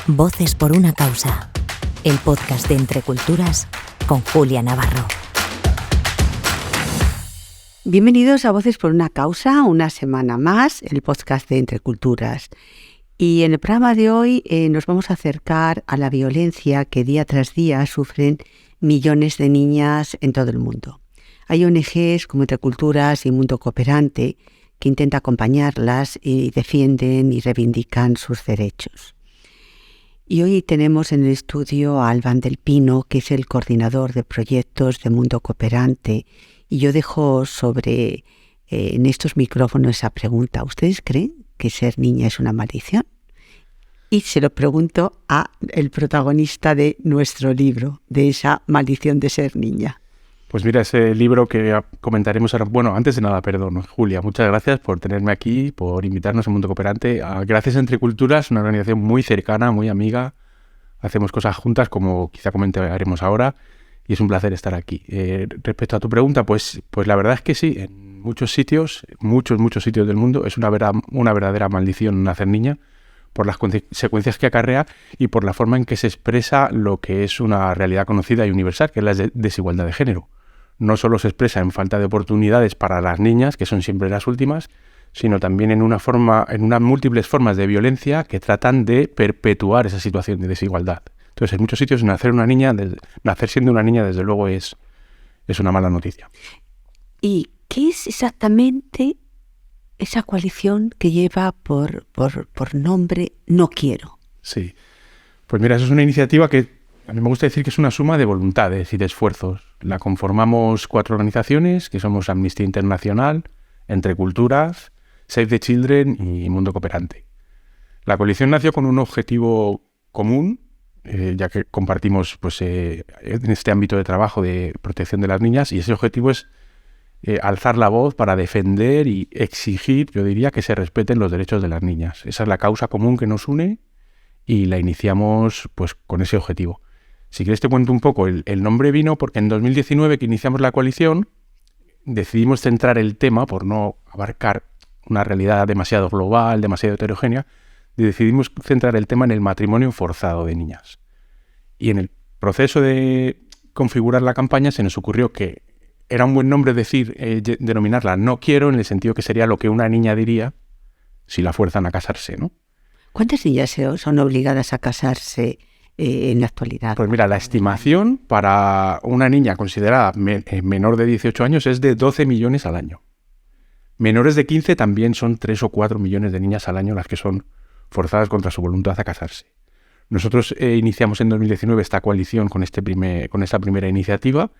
Voces por una causa, el podcast de Entre Culturas con Julia Navarro. Bienvenidos a Voces por una causa, una semana más, el podcast de Entre Culturas. Y en el programa de hoy nos vamos a acercar a la violencia que día tras día sufren millones de niñas en todo el mundo. Hay ONGs como Entre Culturas y Mundo Cooperante que intentan acompañarlas y defienden y reivindican sus derechos. Y hoy tenemos en el estudio a Alban del Pino, que es el coordinador de proyectos de Mundo Cooperante. Y yo dejo en estos micrófonos esa pregunta. ¿Ustedes creen que ser niña es una maldición? Y se lo pregunto a el protagonista de nuestro libro, de esa maldición de ser niña. Pues mira, ese libro que comentaremos ahora... Bueno, antes de nada, perdón, Julia, muchas gracias por tenerme aquí, por invitarnos a Mundo Cooperante. Gracias a Entre Culturas, una organización muy cercana, muy amiga. Hacemos cosas juntas, como quizá comentaremos ahora, y es un placer estar aquí. Respecto a tu pregunta, pues la verdad es que sí, en muchos sitios, muchos sitios del mundo, es una verdadera maldición nacer niña, por las consecuencias que acarrea y por la forma en que se expresa lo que es una realidad conocida y universal, que es la desigualdad de género. No solo se expresa en falta de oportunidades para las niñas, que son siempre las últimas, sino también en unas múltiples formas de violencia que tratan de perpetuar esa situación de desigualdad. Entonces, en muchos sitios nacer siendo una niña, desde luego, es una mala noticia. ¿Y qué es exactamente esa coalición que lleva por nombre No Quiero? Sí, pues mira, eso es una iniciativa que a mí me gusta decir que es una suma de voluntades y de esfuerzos. La conformamos 4 organizaciones, que somos Amnistía Internacional, Entre Culturas, Save the Children y Mundo Cooperante. La coalición nació con un objetivo común, ya que compartimos en este ámbito de trabajo de protección de las niñas, y ese objetivo es alzar la voz para defender y exigir, yo diría, que se respeten los derechos de las niñas. Esa es la causa común que nos une y la iniciamos pues con ese objetivo. Si quieres te cuento un poco, el nombre vino porque en 2019 que iniciamos la coalición decidimos centrar el tema, por no abarcar una realidad demasiado global, demasiado heterogénea, decidimos centrar el tema en el matrimonio forzado de niñas. Y en el proceso de configurar la campaña se nos ocurrió que era un buen nombre denominarla No Quiero, en el sentido que sería lo que una niña diría si la fuerzan a casarse, ¿no? ¿Cuántas niñas son obligadas a casarse en la actualidad? Pues mira, la estimación para una niña considerada menor de 18 años es de 12 millones al año. Menores de 15 también son 3 o 4 millones de niñas al año las que son forzadas contra su voluntad a casarse. Nosotros iniciamos en 2019 esta coalición con esta primera iniciativa.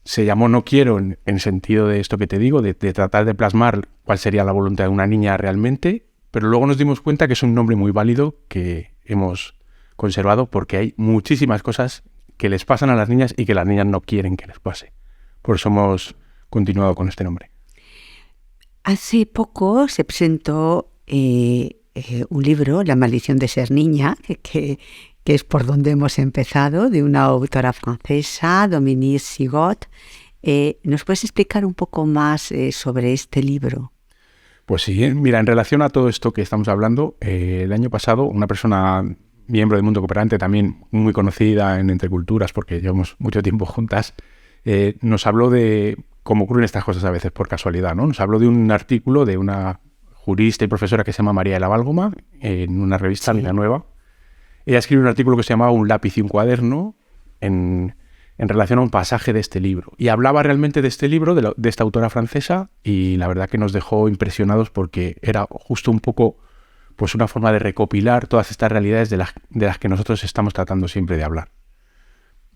Se llamó No Quiero en el sentido de esto que te digo, de tratar de plasmar cuál sería la voluntad de una niña realmente, pero luego nos dimos cuenta que es un nombre muy válido que hemos conservado porque hay muchísimas cosas que les pasan a las niñas y que las niñas no quieren que les pase. Por eso hemos continuado con este nombre. Hace poco se presentó un libro, La maldición de ser niña, que es por donde hemos empezado, de una autora francesa, Dominique Sigot. ¿Nos puedes explicar un poco más sobre este libro? Pues sí, mira, en relación a todo esto que estamos hablando, el año pasado una persona, miembro del Mundo Cooperante, también muy conocida en Entre Culturas, porque llevamos mucho tiempo juntas, nos habló de cómo ocurren estas cosas a veces por casualidad, ¿no? Nos habló de un artículo de una jurista y profesora que se llama María de la Válgoma, en una revista Vida Nueva. Ella escribió un artículo que se llamaba Un lápiz y un cuaderno en relación a un pasaje de este libro. Y hablaba realmente de este libro, de esta autora francesa, y la verdad que nos dejó impresionados porque era justo un poco pues una forma de recopilar todas estas realidades de las que nosotros estamos tratando siempre de hablar.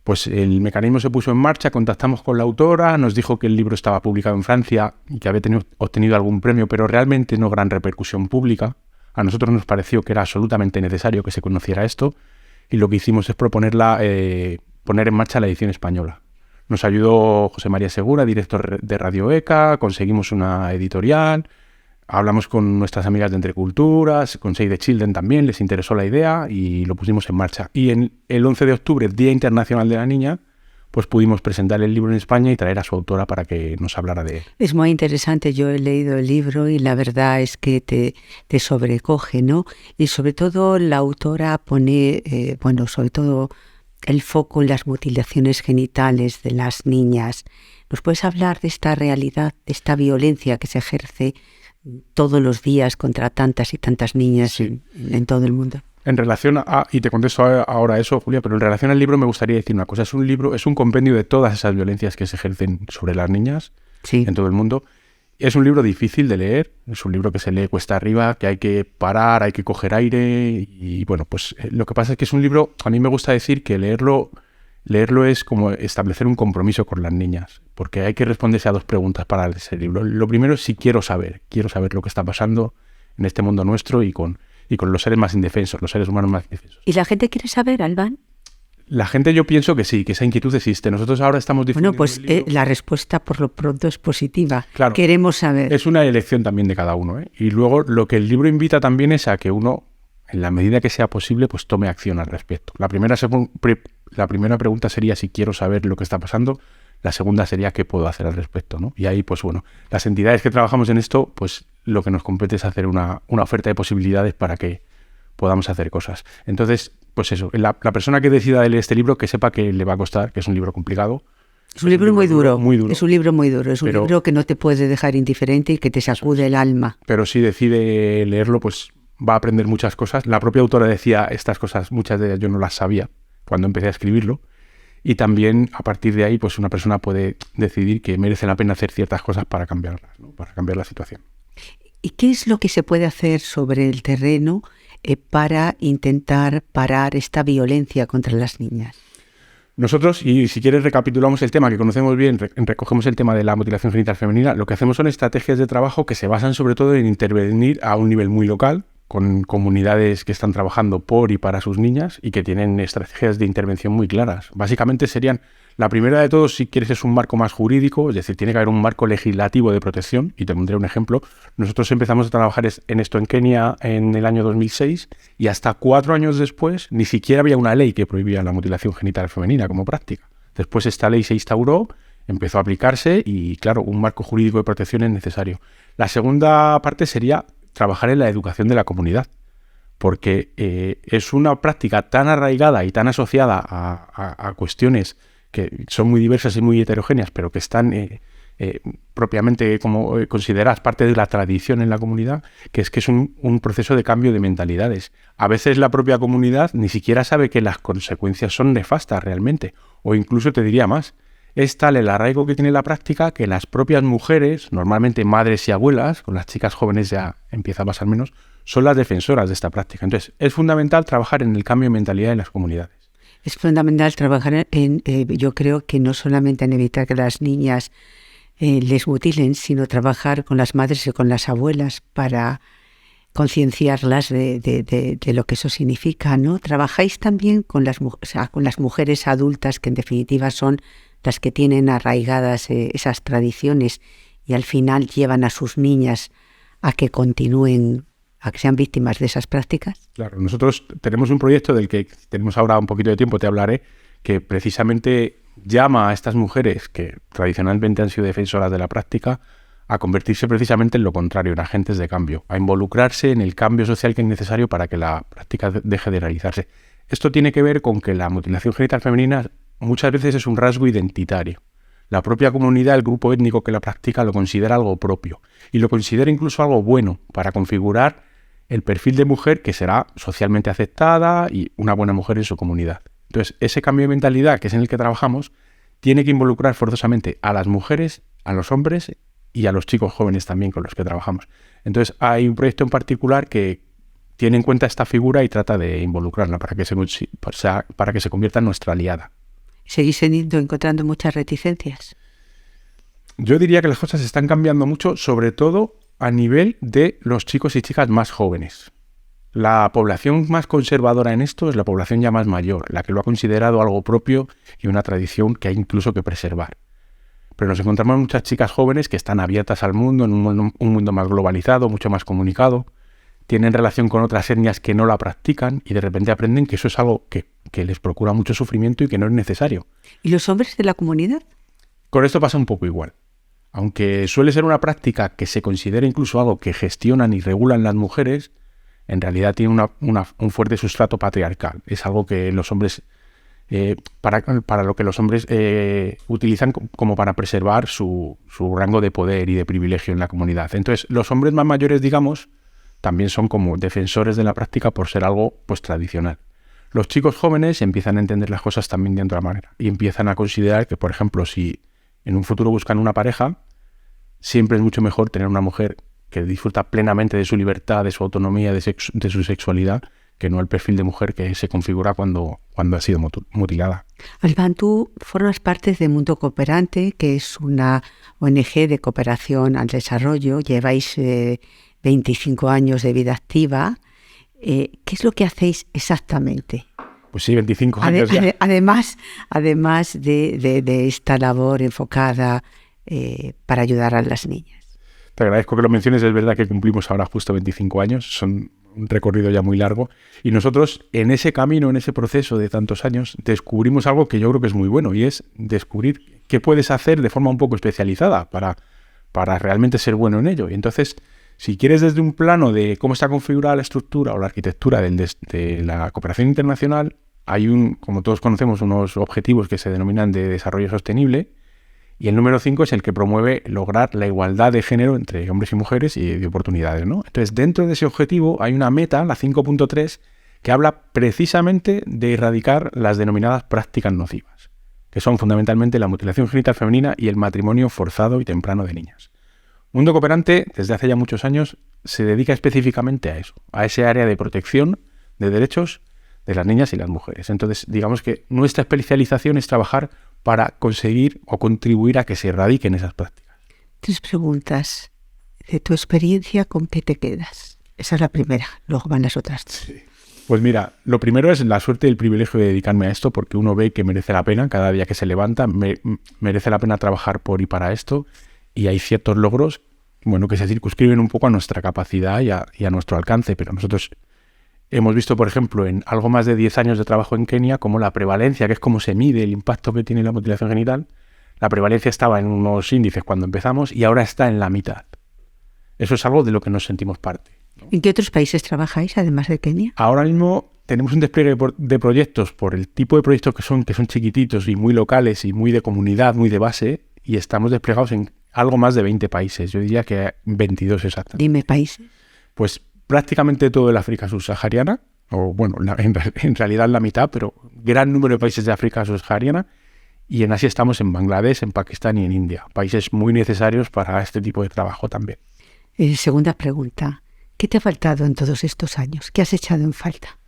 Pues el mecanismo se puso en marcha, contactamos con la autora, nos dijo que el libro estaba publicado en Francia y que había obtenido algún premio, pero realmente no gran repercusión pública. A nosotros nos pareció que era absolutamente necesario que se conociera esto y lo que hicimos es poner en marcha la edición española. Nos ayudó José María Segura, director de Radio ECA, conseguimos una editorial, hablamos con nuestras amigas de Entre Culturas, con Save the Children también, les interesó la idea y lo pusimos en marcha. Y el 11 de octubre, Día Internacional de la Niña, pues pudimos presentar el libro en España y traer a su autora para que nos hablara de él. Es muy interesante, yo he leído el libro y la verdad es que te sobrecoge, ¿no? Y sobre todo la autora pone, sobre todo el foco en las mutilaciones genitales de las niñas. ¿Nos puedes hablar de esta realidad, de esta violencia que se ejerce todos los días contra tantas y tantas niñas en todo el mundo? En relación a, y te contesto ahora eso, Julia, pero en relación al libro me gustaría decir una cosa. Es un compendio de todas esas violencias que se ejercen sobre las niñas en todo el mundo. Es un libro difícil de leer, es un libro que se lee cuesta arriba, que hay que parar, hay que coger aire y bueno, pues lo que pasa es que es un libro, a mí me gusta decir que leerlo es como establecer un compromiso con las niñas, porque hay que responderse a 2 preguntas para ese libro. Lo primero es si quiero saber lo que está pasando en este mundo nuestro y con los seres más indefensos, los seres humanos más indefensos. ¿Y la gente quiere saber, Albán? La gente, yo pienso que sí, que esa inquietud existe. Nosotros ahora estamos difundiendo Bueno, pues la respuesta por lo pronto es positiva. Claro, queremos saber. Es una elección también de cada uno, ¿eh? Y luego lo que el libro invita también es a que uno, en la medida que sea posible, pues tome acción al respecto. La primera pregunta sería si quiero saber lo que está pasando. La segunda sería qué puedo hacer al respecto, ¿no? Y ahí, pues bueno, las entidades que trabajamos en esto, pues lo que nos compete es hacer una oferta de posibilidades para que podamos hacer cosas. Entonces, pues eso, la persona que decida leer este libro, que sepa que le va a costar, que es un libro complicado. Es un libro muy duro. Es un libro muy duro. Es un libro que no te puede dejar indiferente y que te sacude el alma. Pero si decide leerlo, pues va a aprender muchas cosas. La propia autora decía estas cosas, muchas de ellas yo no las sabía cuando empecé a escribirlo. Y también, a partir de ahí, pues una persona puede decidir que merece la pena hacer ciertas cosas para cambiarlas, ¿no? Para cambiar la situación. ¿Y qué es lo que se puede hacer sobre el terreno para intentar parar esta violencia contra las niñas? Nosotros, y si quieres recapitulamos el tema que conocemos bien, recogemos el tema de la mutilación genital femenina, lo que hacemos son estrategias de trabajo que se basan sobre todo en intervenir a un nivel muy local, con comunidades que están trabajando por y para sus niñas y que tienen estrategias de intervención muy claras. Básicamente serían, la primera de todos, si quieres, es un marco más jurídico, es decir, tiene que haber un marco legislativo de protección, y te pondré un ejemplo. Nosotros empezamos a trabajar en esto en Kenia en el año 2006 y hasta 4 años después ni siquiera había una ley que prohibía la mutilación genital femenina como práctica. Después esta ley se instauró, empezó a aplicarse y, claro, un marco jurídico de protección es necesario. La segunda parte sería trabajar en la educación de la comunidad, porque es una práctica tan arraigada y tan asociada a cuestiones que son muy diversas y muy heterogéneas, pero que están propiamente como consideradas parte de la tradición en la comunidad, que es un proceso de cambio de mentalidades. A veces la propia comunidad ni siquiera sabe que las consecuencias son nefastas realmente, o incluso te diría más. Es tal el arraigo que tiene la práctica que las propias mujeres, normalmente madres y abuelas, con las chicas jóvenes ya empieza a pasar menos, son las defensoras de esta práctica. Entonces, es fundamental trabajar en el cambio de mentalidad en las comunidades. Es fundamental trabajar yo creo que no solamente en evitar que las niñas les mutilen, sino trabajar con las madres y con las abuelas para concienciarlas de lo que eso significa, ¿no? Trabajáis también con las mujeres adultas, que en definitiva son las que tienen arraigadas esas tradiciones y al final llevan a sus niñas a que continúen, a que sean víctimas de esas prácticas. Claro, nosotros tenemos un proyecto del que tenemos ahora un poquito de tiempo, te hablaré, que precisamente llama a estas mujeres que tradicionalmente han sido defensoras de la práctica a convertirse precisamente en lo contrario, en agentes de cambio, a involucrarse en el cambio social que es necesario para que la práctica deje de realizarse. Esto tiene que ver con que la mutilación genital femenina muchas veces es un rasgo identitario. La propia comunidad, el grupo étnico que la practica, lo considera algo propio y lo considera incluso algo bueno para configurar el perfil de mujer que será socialmente aceptada y una buena mujer en su comunidad. Entonces, ese cambio de mentalidad, que es en el que trabajamos, tiene que involucrar forzosamente a las mujeres, a los hombres y a los chicos jóvenes también con los que trabajamos. Entonces, hay un proyecto en particular que tiene en cuenta esta figura y trata de involucrarla para que se convierta en nuestra aliada. ¿Seguís encontrando muchas reticencias? Yo diría que las cosas están cambiando mucho, sobre todo a nivel de los chicos y chicas más jóvenes. La población más conservadora en esto es la población ya más mayor, la que lo ha considerado algo propio y una tradición que hay incluso que preservar. Pero nos encontramos muchas chicas jóvenes que están abiertas al mundo, en un mundo más globalizado, mucho más comunicado, tienen relación con otras etnias que no la practican y de repente aprenden que eso es algo que les procura mucho sufrimiento y que no es necesario. ¿Y los hombres de la comunidad? Con esto pasa un poco igual. Aunque suele ser una práctica que se considera incluso algo que gestionan y regulan las mujeres, en realidad tiene un fuerte sustrato patriarcal. Es algo que los hombres, para lo que los hombres utilizan como para preservar su rango de poder y de privilegio en la comunidad. Entonces, los hombres más mayores, digamos, también son como defensores de la práctica por ser algo pues tradicional. Los chicos jóvenes empiezan a entender las cosas también de otra manera y empiezan a considerar que, por ejemplo, si en un futuro buscan una pareja, siempre es mucho mejor tener una mujer que disfruta plenamente de su libertad, de su autonomía, de su sexualidad, que no el perfil de mujer que se configura cuando ha sido mutilada. Albán, tú formas parte de Mundo Cooperante, que es una ONG de cooperación al desarrollo. Lleváis 25 años de vida activa. ¿Qué es lo que hacéis exactamente? Pues sí, 25 años ya. Además de esta labor enfocada para ayudar a las niñas. Te agradezco que lo menciones. Es verdad que cumplimos ahora justo 25 años. Son un recorrido ya muy largo. Y nosotros en ese camino, en ese proceso de tantos años, descubrimos algo que yo creo que es muy bueno, y es descubrir qué puedes hacer de forma un poco especializada para realmente ser bueno en ello. Y entonces, si quieres desde un plano de cómo está configurada la estructura o la arquitectura de la cooperación internacional, hay como todos conocemos, unos objetivos que se denominan de desarrollo sostenible, y el número 5 es el que promueve lograr la igualdad de género entre hombres y mujeres y de oportunidades, ¿no? Entonces, dentro de ese objetivo hay una meta, la 5.3, que habla precisamente de erradicar las denominadas prácticas nocivas, que son fundamentalmente la mutilación genital femenina y el matrimonio forzado y temprano de niñas. Mundo Cooperante, desde hace ya muchos años, se dedica específicamente a eso, a ese área de protección de derechos de las niñas y las mujeres. Entonces, digamos que nuestra especialización es trabajar para conseguir o contribuir a que se erradiquen esas prácticas. 3 preguntas. De tu experiencia, ¿con qué te quedas? Esa es la primera, luego van las otras. Sí. Pues mira, lo primero es la suerte y el privilegio de dedicarme a esto, porque uno ve que merece la pena, cada día que se levanta, merece la pena trabajar por y para esto, y hay ciertos logros, bueno, que se circunscriben un poco a nuestra capacidad y a nuestro alcance, pero nosotros hemos visto, por ejemplo, en algo más de 10 años de trabajo en Kenia, como la prevalencia, que es como se mide el impacto que tiene la mutilación genital, la prevalencia estaba en unos índices cuando empezamos y ahora está en la mitad. Eso es algo de lo que nos sentimos parte, ¿no? ¿En qué otros países trabajáis, además de Kenia? Ahora mismo tenemos un despliegue de proyectos por el tipo de proyectos que son chiquititos y muy locales y muy de comunidad, muy de base, y estamos desplegados en algo más de 20 países. Yo diría que 22 exactamente. Dime países. Pues prácticamente todo el África subsahariana, o bueno, en realidad la mitad, pero gran número de países de África subsahariana, y en Asia estamos en Bangladesh, en Pakistán y en India, países muy necesarios para este tipo de trabajo también. Segunda pregunta, ¿qué te ha faltado en todos estos años? ¿Qué has echado en falta?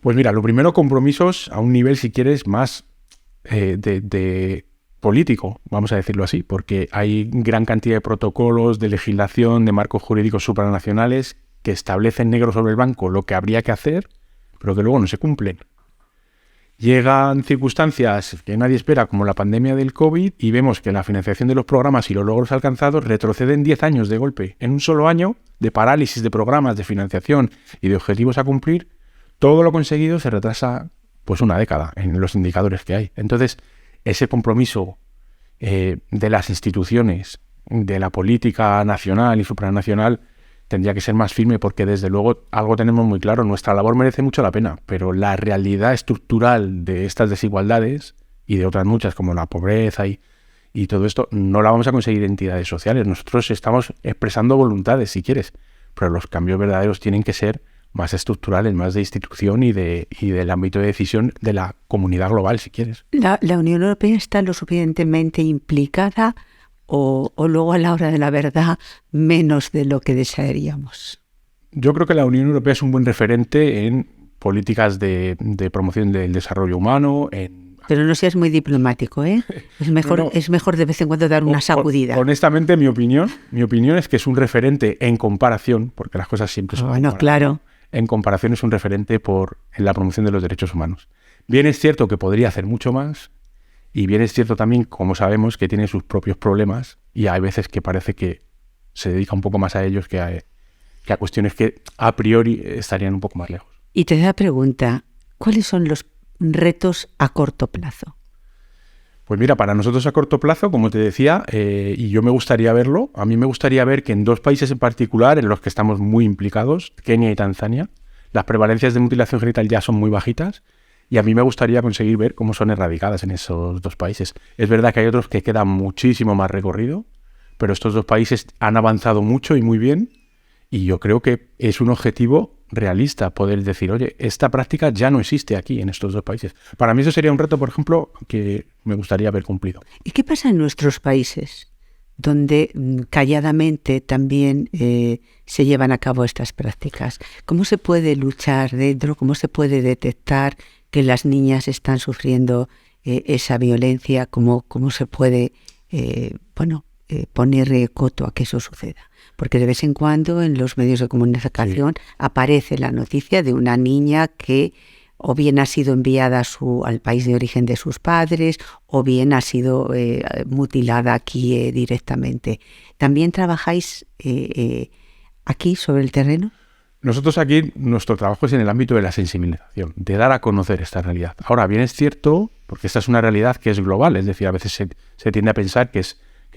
Pues mira, lo primero, compromisos a un nivel, si quieres, más de político, vamos a decirlo así, porque hay gran cantidad de protocolos, de legislación, de marcos jurídicos supranacionales que establecen negro sobre el blanco lo que habría que hacer, pero que luego no se cumplen. Llegan circunstancias que nadie espera, como la pandemia del COVID, y vemos que la financiación de los programas y los logros alcanzados retroceden 10 años de golpe. En un solo año de parálisis de programas, de financiación y de objetivos a cumplir, todo lo conseguido se retrasa pues una década en los indicadores que hay. Entonces, ese compromiso de las instituciones, de la política nacional y supranacional, tendría que ser más firme, porque desde luego algo tenemos muy claro: nuestra labor merece mucho la pena, pero la realidad estructural de estas desigualdades y de otras muchas como la pobreza y todo esto no la vamos a conseguir entidades sociales. Nosotros estamos expresando voluntades, si quieres, pero los cambios verdaderos tienen que ser más estructurales, más de institución y del ámbito de decisión de la comunidad global, si quieres. ¿La Unión Europea está lo suficientemente implicada o luego a la hora de la verdad menos de lo que desearíamos? Yo creo que la Unión Europea es un buen referente en políticas de promoción del desarrollo humano. Pero no seas muy diplomático, ¿eh? Es mejor de vez en cuando dar una sacudida. Honestamente, mi opinión es que es un referente en comparación, porque las cosas siempre son... Bueno, claro. En comparación es un referente en la promoción de los derechos humanos. Bien es cierto que podría hacer mucho más, y bien es cierto también, como sabemos, que tiene sus propios problemas, y hay veces que parece que se dedica un poco más a ellos que que a cuestiones que a priori estarían un poco más lejos. Y te da la pregunta, ¿cuáles son los retos a corto plazo? Pues mira, para nosotros a corto plazo, como te decía, y yo me gustaría verlo, a mí me gustaría ver que en 2 países en particular, en los que estamos muy implicados, Kenia y Tanzania, las prevalencias de mutilación genital ya son muy bajitas, y a mí me gustaría conseguir ver cómo son erradicadas en esos 2 países. Es verdad que hay otros que queda muchísimo más recorrido, pero estos 2 países han avanzado mucho y muy bien, y yo creo que es un objetivo realista poder decir, oye, esta práctica ya no existe aquí en estos 2 países. Para mí eso sería un reto, por ejemplo, que me gustaría haber cumplido. ¿Y qué pasa en nuestros países, donde calladamente también se llevan a cabo estas prácticas? ¿Cómo se puede luchar dentro? ¿Cómo se puede detectar que las niñas están sufriendo esa violencia? ¿Cómo se puede poner coto a que eso suceda? Porque de vez en cuando en los medios de comunicación aparece la noticia de una niña que o bien ha sido enviada al país de origen de sus padres o bien ha sido mutilada aquí directamente. ¿También trabajáis aquí sobre el terreno? Nosotros aquí, nuestro trabajo es en el ámbito de la sensibilización, de dar a conocer esta realidad. Ahora, bien es cierto, porque esta es una realidad que es global, es decir, a veces se tiende a pensar que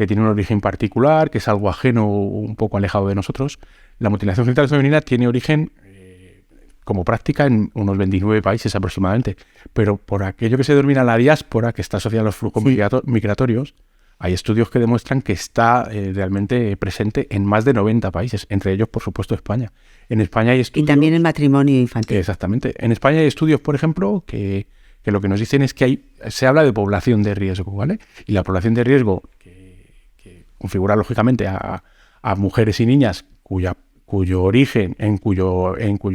tiene un origen particular, que es algo ajeno, un poco alejado de nosotros. La mutilación genital femenina tiene origen como práctica en unos 29 países aproximadamente, pero por aquello que se denomina la diáspora, que está asociada a los flujos migratorios, hay estudios que demuestran que está realmente presente en más de 90 países, entre ellos, por supuesto, España. En España hay estudios... Y también el matrimonio infantil. Exactamente. En España hay estudios, por ejemplo, que lo que nos dicen es que se habla de población de riesgo, ¿vale? Y la población de riesgo que configura lógicamente a mujeres y niñas cuyo origen, en cuyo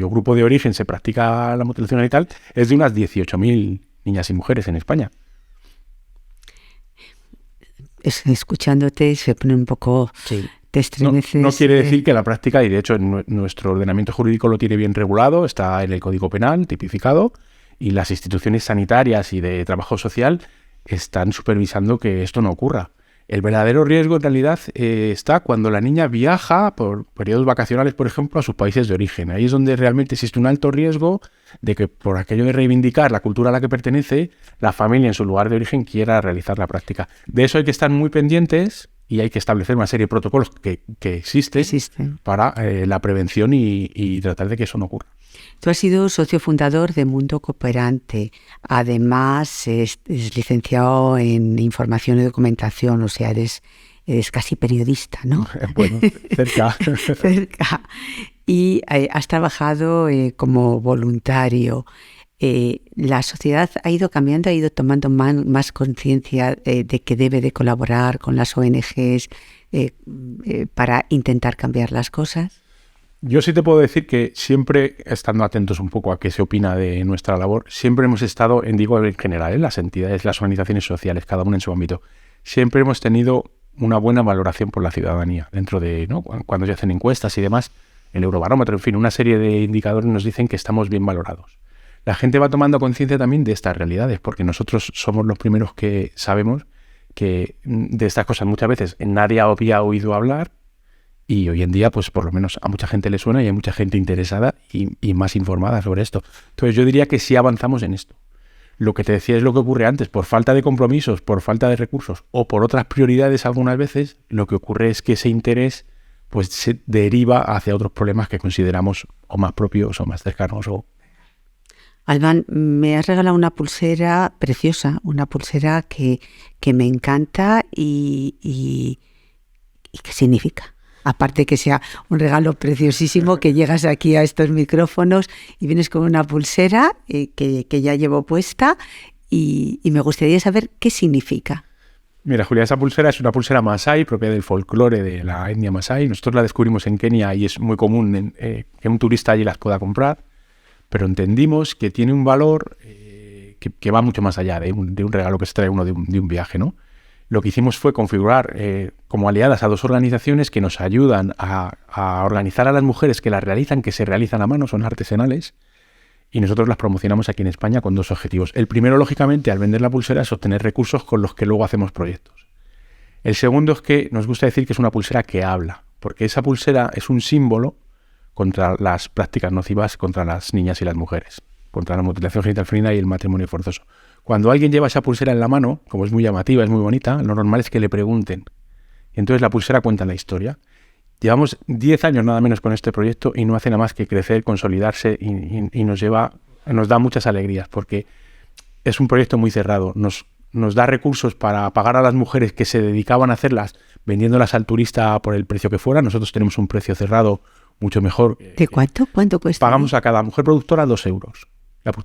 grupo de origen se practica la mutilación genital, es de unas 18.000 niñas y mujeres en España. Escuchándote se pone un poco... Sí. Te estremeces. No quiere decir que la práctica, y de hecho nuestro ordenamiento jurídico lo tiene bien regulado, está en el Código Penal tipificado, y las instituciones sanitarias y de trabajo social están supervisando que esto no ocurra. El verdadero riesgo en realidad está cuando la niña viaja por periodos vacacionales, por ejemplo, a sus países de origen. Ahí es donde realmente existe un alto riesgo de que por aquello de reivindicar la cultura a la que pertenece, la familia en su lugar de origen quiera realizar la práctica. De eso hay que estar muy pendientes y hay que establecer una serie de protocolos que existen para la prevención y tratar de que eso no ocurra. Tú has sido socio fundador de Mundo Cooperante. Además, es licenciado en información y documentación, o sea, eres casi periodista, ¿no? Bueno, cerca. Cerca. Y has trabajado como voluntario. La sociedad ha ido cambiando, ha ido tomando más conciencia de que debe de colaborar con las ONGs para intentar cambiar las cosas. Yo sí te puedo decir que siempre, estando atentos un poco a qué se opina de nuestra labor, siempre hemos estado, en general, las entidades, las organizaciones sociales, cada una en su ámbito, siempre hemos tenido una buena valoración por la ciudadanía. Dentro de, ¿no?, cuando se hacen encuestas y demás, el Eurobarómetro, en fin, una serie de indicadores nos dicen que estamos bien valorados. La gente va tomando conciencia también de estas realidades, porque nosotros somos los primeros que sabemos que de estas cosas muchas veces nadie había oído hablar. Y hoy en día, pues por lo menos a mucha gente le suena y hay mucha gente interesada y más informada sobre esto. Entonces yo diría que sí avanzamos en esto. Lo que te decía es lo que ocurre antes. Por falta de compromisos, por falta de recursos o por otras prioridades algunas veces, lo que ocurre es que ese interés pues se deriva hacia otros problemas que consideramos o más propios o más cercanos. Albán, me has regalado una pulsera preciosa, una pulsera que me encanta y ¿qué significa? Aparte que sea un regalo preciosísimo, que llegas aquí a estos micrófonos y vienes con una pulsera que ya llevo puesta y me gustaría saber qué significa. Mira, Julia, esa pulsera es una pulsera masái, propia del folclore de la etnia masái. Nosotros la descubrimos en Kenia y es muy común que un turista allí las pueda comprar, pero entendimos que tiene un valor que va mucho más allá de un regalo que se trae uno de un viaje, ¿no? Lo que hicimos fue configurar como aliadas a 2 organizaciones que nos ayudan a organizar a las mujeres que las realizan, que se realizan a mano, son artesanales, y nosotros las promocionamos aquí en España con 2 objetivos. El primero, lógicamente, al vender la pulsera, es obtener recursos con los que luego hacemos proyectos. El segundo es que nos gusta decir que es una pulsera que habla, porque esa pulsera es un símbolo contra las prácticas nocivas contra las niñas y las mujeres, contra la mutilación genital femenina y el matrimonio forzoso. Cuando alguien lleva esa pulsera en la mano, como es muy llamativa, es muy bonita, lo normal es que le pregunten. Y entonces la pulsera cuenta la historia. Llevamos 10 años nada menos con este proyecto y no hace nada más que crecer, consolidarse y nos da muchas alegrías, porque es un proyecto muy cerrado. Nos da recursos para pagar a las mujeres que se dedicaban a hacerlas vendiéndolas al turista por el precio que fuera. Nosotros tenemos un precio cerrado mucho mejor. ¿De cuánto? ¿Cuánto cuesta? Pagamos a cada mujer productora 2 euros.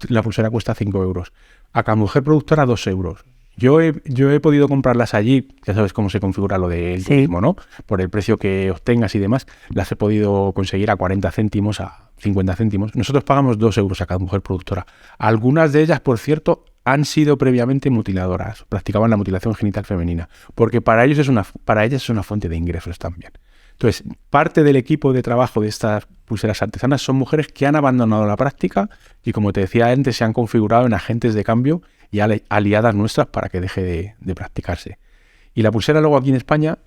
La pulsera cuesta 5 euros. A cada mujer productora 2 euros. Yo he podido comprarlas allí, ya sabes cómo se configura lo del turismo, ¿no? Por el precio que obtengas y demás, las he podido conseguir a 40 céntimos, a 50 céntimos. Nosotros pagamos 2 euros a cada mujer productora. Algunas de ellas, por cierto, han sido previamente mutiladoras, practicaban la mutilación genital femenina, porque para ellas es una fuente de ingresos también. Entonces, parte del equipo de trabajo de estas pulseras artesanas son mujeres que han abandonado la práctica y, como te decía antes, se han configurado en agentes de cambio y aliadas nuestras para que deje de practicarse. Y la pulsera luego aquí en España,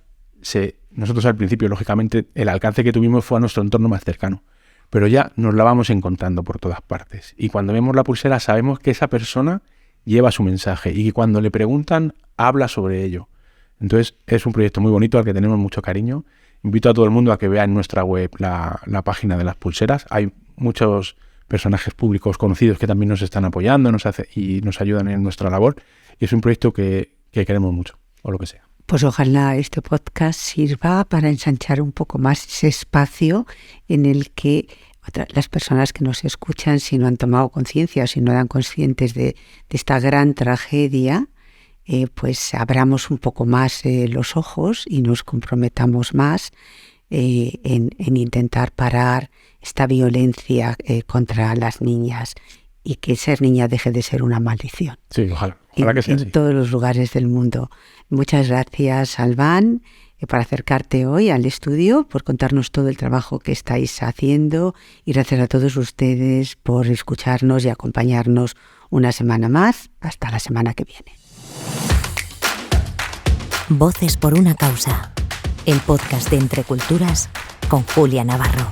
nosotros al principio, lógicamente, el alcance que tuvimos fue a nuestro entorno más cercano, pero ya nos la vamos encontrando por todas partes. Y cuando vemos la pulsera sabemos que esa persona lleva su mensaje y que cuando le preguntan, habla sobre ello. Entonces, es un proyecto muy bonito al que tenemos mucho cariño. Invito a todo el mundo a que vea en nuestra web la página de las pulseras. Hay muchos personajes públicos conocidos que también nos están apoyando y nos ayudan en nuestra labor. Y es un proyecto que queremos mucho, o lo que sea. Pues ojalá este podcast sirva para ensanchar un poco más ese espacio en el que las personas que nos escuchan, si no han tomado conciencia o si no eran conscientes de esta gran tragedia, pues abramos un poco más los ojos y nos comprometamos más en intentar parar esta violencia contra las niñas y que ser niña deje de ser una maldición. Sí, ojalá que sea así. En todos los lugares del mundo. Muchas gracias, Albán, por acercarte hoy al estudio, por contarnos todo el trabajo que estáis haciendo, y gracias a todos ustedes por escucharnos y acompañarnos una semana más. Hasta la semana que viene. Voces por una causa. El podcast de Entre Culturas con Julia Navarro.